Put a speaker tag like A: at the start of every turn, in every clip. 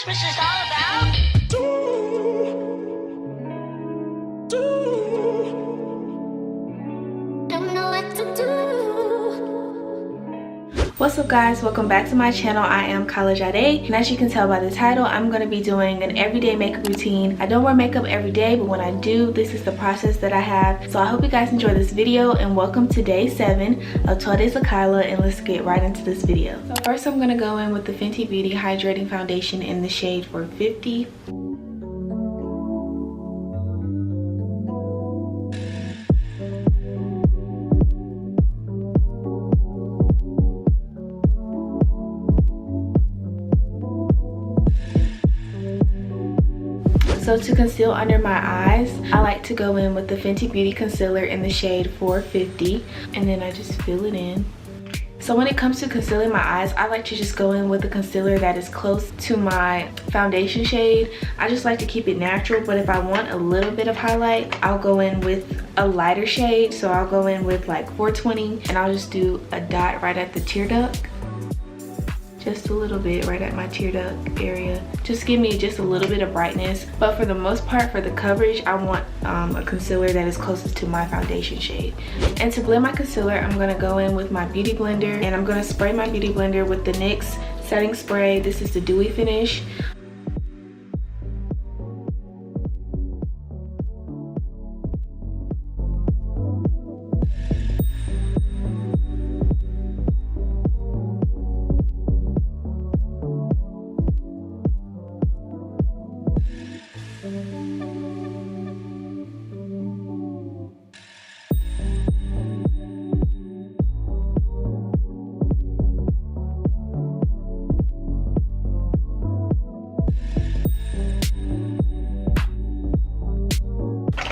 A: Christmas is all about. Don't know what to do.
B: What's up guys, welcome back to my channel. I am KylaJadé, and as you can tell by the title, I'm going to be doing an everyday makeup routine. I don't wear makeup every day, but when I do, this is the process that I have. So I hope you guys enjoy this video, and welcome to day 7 of 12 Days of Kyla, and let's get right into this video. So first I'm going to go in with the Fenty Beauty Hydrating Foundation in the shade 450. So to conceal under my eyes, I like to go in with the Fenty Beauty Concealer in the shade 450, and then I just fill it in. So when it comes to concealing my eyes, I like to just go in with a concealer that is close to my foundation shade. I just like to keep it natural, but if I want a little bit of highlight, I'll go in with a lighter shade. So I'll go in with like 420, and I'll just do a dot right at the tear duct. Just a little bit right at my tear duct area. Just give me just a little bit of brightness. But for the most part, for the coverage, I want a concealer that is closest to my foundation shade. And to blend my concealer, I'm gonna go in with my beauty blender, and I'm gonna spray my beauty blender with the NYX setting spray. This is the dewy finish.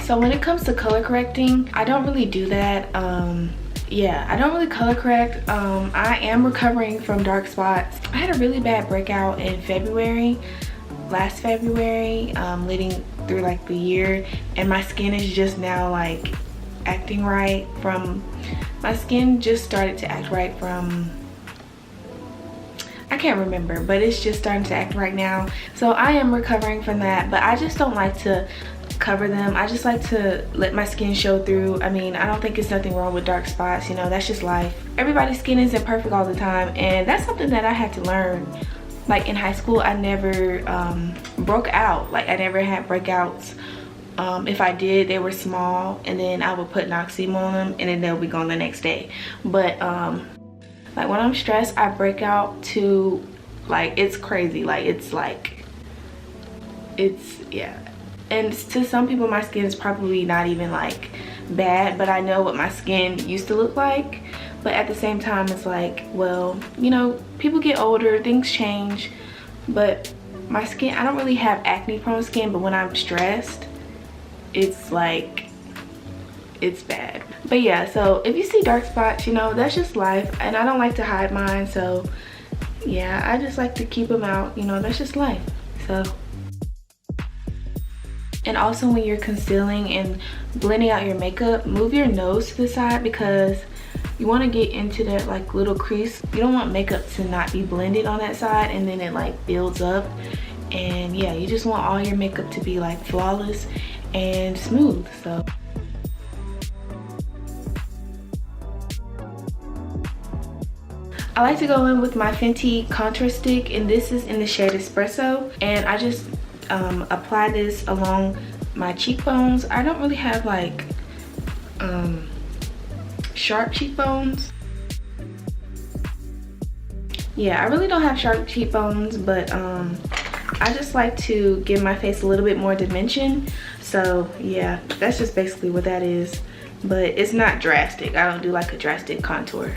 B: So when it comes to color correcting, I don't really do that. Yeah, I don't really color correct. I am recovering from dark spots. I had a really bad breakout in February, last February, leading through like the year, and my skin is just now like acting right from, my skin just started to act right from, I can't remember, but it's just starting to act right now. So I am recovering from that, but I just don't like to cover them. I just like to let my skin show through. I mean, I don't think it's nothing wrong with dark spots, you know, that's just life. Everybody's skin isn't perfect all the time, and that's something that I had to learn. Like in high school, I never broke out. Like I never had breakouts. If I did, they were small, and then I would put Noxiem on them, and then they'll be gone the next day. But like when I'm stressed, I break out to, like, it's crazy. Like it's yeah. And to some people, my skin is probably not even like bad, but I know what my skin used to look like. But at the same time, it's like, well, you know, people get older, things change. But my skin, I don't really have acne prone skin, but when I'm stressed, it's like, it's bad. But yeah, so if you see dark spots, you know, that's just life, and I don't like to hide mine. So yeah, I just like to keep them out, you know, that's just life. So, and also when you're concealing and blending out your makeup, move your nose to the side, because you want to get into that like little crease. You don't want makeup to not be blended on that side, and then it like builds up. And yeah, you just want all your makeup to be like flawless and smooth. So I like to go in with my Fenty contour stick, and this is in the shade Espresso, and I just apply this along my cheekbones. I don't really have like sharp cheekbones. Yeah, I really don't have sharp cheekbones, but I just like to give my face a little bit more dimension. So yeah, that's just basically what that is, but it's not drastic. I don't do like a drastic contour.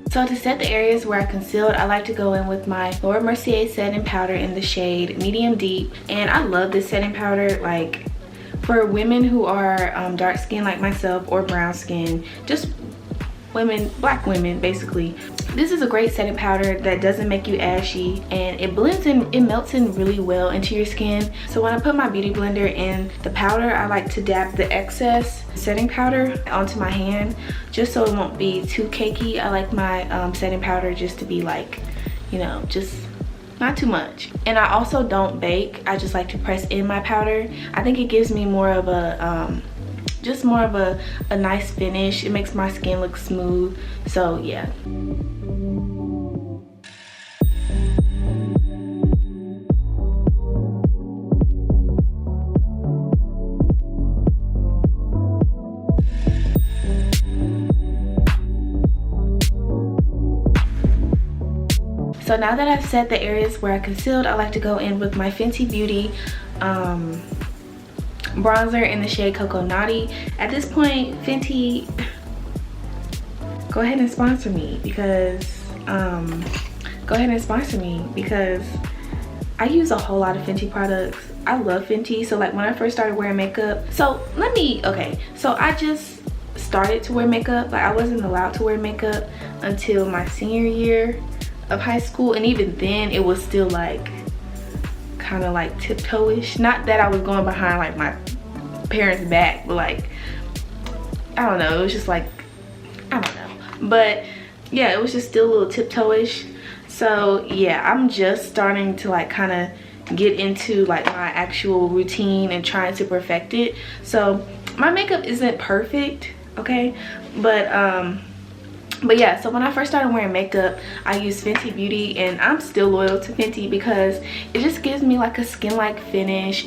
B: So to set the areas where I concealed, I like to go in with my Laura Mercier setting powder in the shade Medium Deep. And I love this setting powder, like for women who are dark skin like myself or brown skin, just women, black women basically. This is a great setting powder that doesn't make you ashy, and it blends in, it melts in really well into your skin. So when I put my beauty blender in the powder, I like to dab the excess setting powder onto my hand just so it won't be too cakey. I like my setting powder just to be like, you know, just not too much. And I also don't bake. I just like to press in my powder. I think it gives me more of a just more of a nice finish. It makes my skin look smooth. So yeah. So now that I've set the areas where I concealed, I like to go in with my Fenty Beauty bronzer in the shade Coco Naughty. At this point, Fenty, go ahead and sponsor me because I use a whole lot of Fenty products. I love Fenty. So like when I first started wearing makeup, so I just started to wear makeup. Like I wasn't allowed to wear makeup until my senior year of high school, and even then it was still like kind of like tiptoe-ish. Not that I was going behind like my parents' back, but like I don't know, it was just like I don't know, but yeah, it was just still a little tiptoe-ish. So yeah, I'm just starting to like kind of get into like my actual routine and trying to perfect it. So my makeup isn't perfect, okay, but yeah, so when I first started wearing makeup, I used Fenty Beauty, and I'm still loyal to Fenty because it just gives me like a skin-like finish.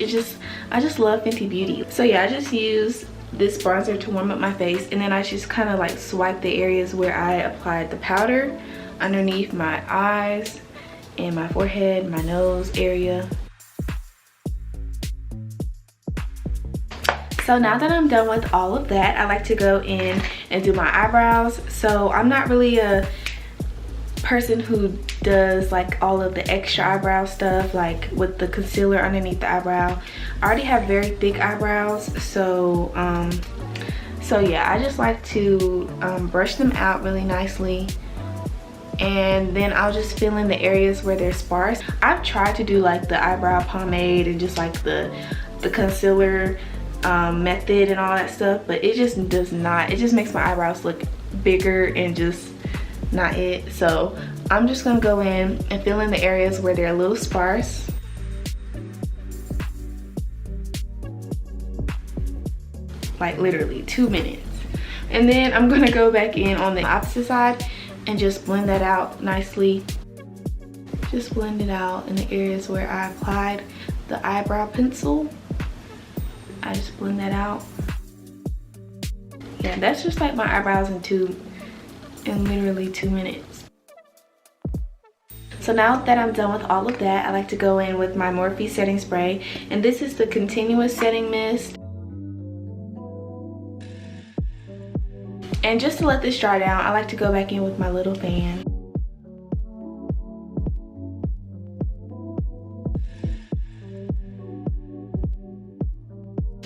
B: I just love Fenty Beauty. So yeah, I just use this bronzer to warm up my face, and then I just kind of like swipe the areas where I applied the powder underneath my eyes and my forehead, my nose area. So now that I'm done with all of that, I like to go in and do my eyebrows. So I'm not really a person who does like all of the extra eyebrow stuff, like with the concealer underneath the eyebrow. I already have very thick eyebrows, so yeah, I just like to brush them out really nicely, and then I'll just fill in the areas where they're sparse. I've tried to do like the eyebrow pomade and just like the concealer method and all that stuff, but it just does not, it just makes my eyebrows look bigger and just not it. So I'm just gonna go in and fill in the areas where they're a little sparse. Like literally 2 minutes. And then I'm gonna go back in on the opposite side and just blend that out nicely. Just blend it out in the areas where I applied the eyebrow pencil. I just blend that out. Yeah, that's just like my eyebrows in literally 2 minutes. So now that I'm done with all of that, I like to go in with my Morphe setting spray, and this is the continuous setting mist. And just to let this dry down, I like to go back in with my little fan.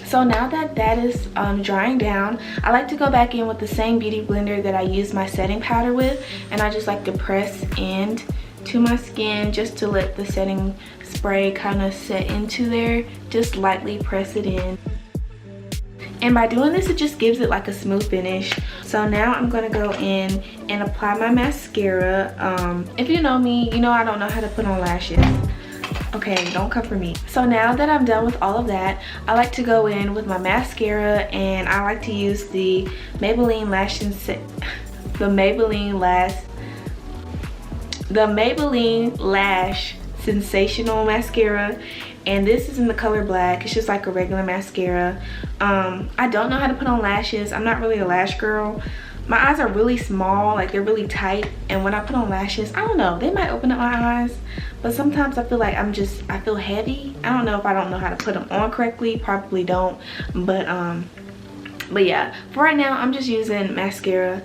B: So now that that is drying down, I like to go back in with the same beauty blender that I used my setting powder with, and I just like to press into my skin just to let the setting spray kind of set into there. Just lightly press it in. And by doing this, it just gives it like a smooth finish. So now I'm gonna go in and apply my mascara. If you know me, you know I don't know how to put on lashes. Okay, don't come for me. So now that I'm done with all of that, I like to go in with my mascara, and I like to use the Maybelline Lash Sensational mascara, and this is in the color black. It's just like a regular mascara. I don't know how to put on lashes. I'm not really a lash girl. My eyes are really small, like they're really tight, and when I put on lashes, I don't know, they might open up my eyes, but sometimes I feel like I feel heavy. I don't know if I don't know how to put them on correctly, probably don't, but yeah, for right now I'm just using mascara.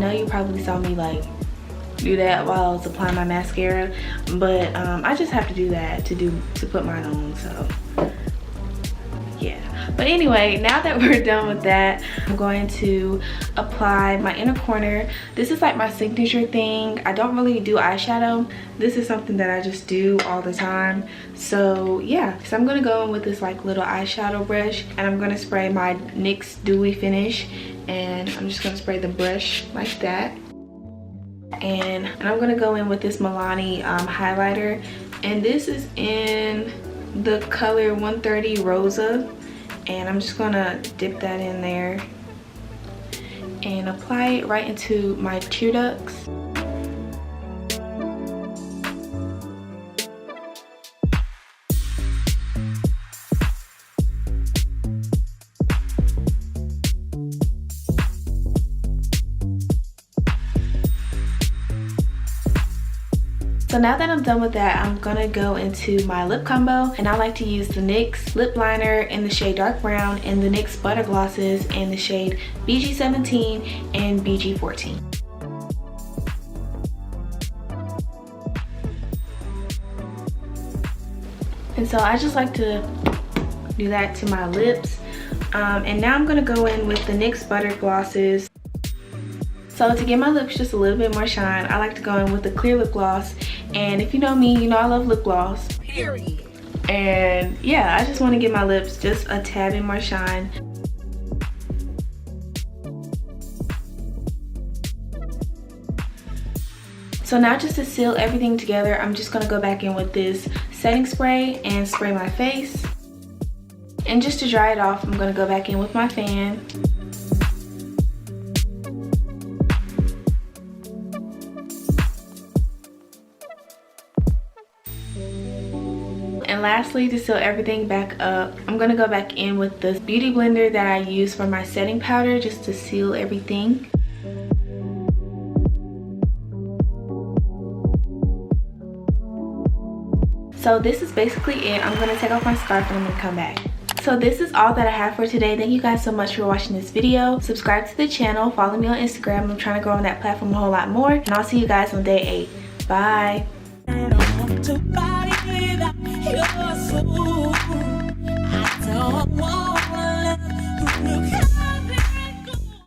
B: know you probably saw me like do that while I was applying my mascara, but I just have to do that to put mine on, so yeah. But anyway, now that we're done with that, I'm going to apply my inner corner. This is like my signature thing. I don't really do eyeshadow. This is something that I just do all the time. So yeah, so I'm gonna go in with this like little eyeshadow brush, and I'm gonna spray my NYX Dewy Finish, and I'm just gonna spray the brush like that. And I'm gonna go in with this MILANI highlighter, and this is in the color 130 Rosa, and I'm just gonna dip that in there and apply it right into my tear ducts. So now that I'm done with that, I'm gonna go into my lip combo, and I like to use the NYX lip liner in the shade Dark Brown and the NYX butter glosses in the shade BG17 and BG14. And so I just like to do that to my lips. And now I'm gonna go in with the NYX butter glosses. So to give my lips just a little bit more shine, I like to go in with the clear lip gloss. And if you know me, you know I love lip gloss. Period. And yeah, I just want to give my lips just a tad bit more shine. So now just to seal everything together, I'm just going to go back in with this setting spray and spray my face. And just to dry it off, I'm going to go back in with my fan. And lastly, to seal everything back up, I'm going to go back in with this beauty blender that I use for my setting powder just to seal everything. So this is basically it. I'm going to take off my scarf and I'm going to come back. So this is all that I have for today. Thank you guys so much for watching this video. Subscribe to the channel. Follow me on Instagram. I'm trying to grow on that platform a whole lot more. And I'll see you guys on day 8. Bye. I don't want